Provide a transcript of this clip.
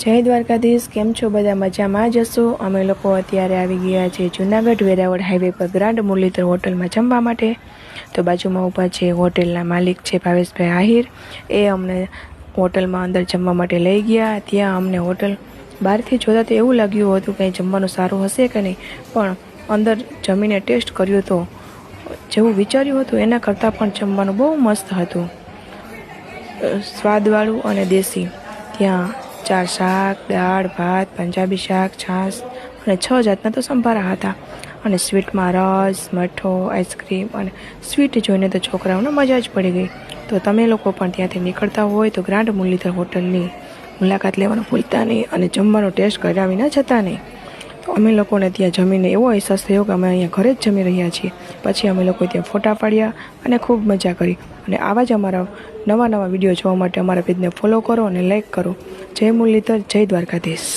જય દ્વારકાધીશ, કેમ છો બધા? મજામાં જશો? અમે લોકો અત્યારે આવી ગયા છે જૂનાગઢ વેરાવળ હાઈવે પર ગ્રાન્ડ મુરલીધર હોટલમાં જમવા માટે. તો બાજુમાં ઊભા છે હોટલના માલિક છે ભાવેશભાઈ આહિર. એ અમને હોટલમાં અંદર જમવા માટે લઈ ગયા. ત્યાં અમને હોટલ બહારથી જોતા તો એવું લાગ્યું હતું કંઈ જમવાનું સારું હશે કે નહીં, પણ અંદર જમીને ટેસ્ટ કર્યું તો જેવું વિચાર્યું હતું એના કરતાં પણ જમવાનું બહુ મસ્ત હતું, સ્વાદવાળું અને દેશી. ત્યાં 4 શાક, દાળ, ભાત, પંજાબી શાક, છાશ અને 6 જાતના તો સંભારા હતા. અને સ્વીટમાં રસ, મઠો, આઈસ્ક્રીમ અને સ્વીટ જોઈને તો છોકરાઓને મજા જ પડી ગઈ. તો તમે લોકો પણ ત્યાંથી નીકળતા હોય તો ગ્રાન્ડ મુરલીધર હોટલની મુલાકાત લેવાનું ભૂલતા નહીં અને જમવાનો ટેસ્ટ કરાવીને જતા નહીં. તો અમે લોકોને ત્યાં જમીને એવો અહેસાસ થયો કે અમે અહીંયા ઘરે જ જમી રહ્યા છીએ. પછી અમે લોકો ત્યાં ફોટા પાડ્યા અને ખૂબ મજા કરી. અને આવા જ અમારા નવા વિડીયો જોવા માટે અમારા પેજને ફોલો કરો અને લાઈક કરો. જય મુરલીધર, જય દ્વારકાધીશ.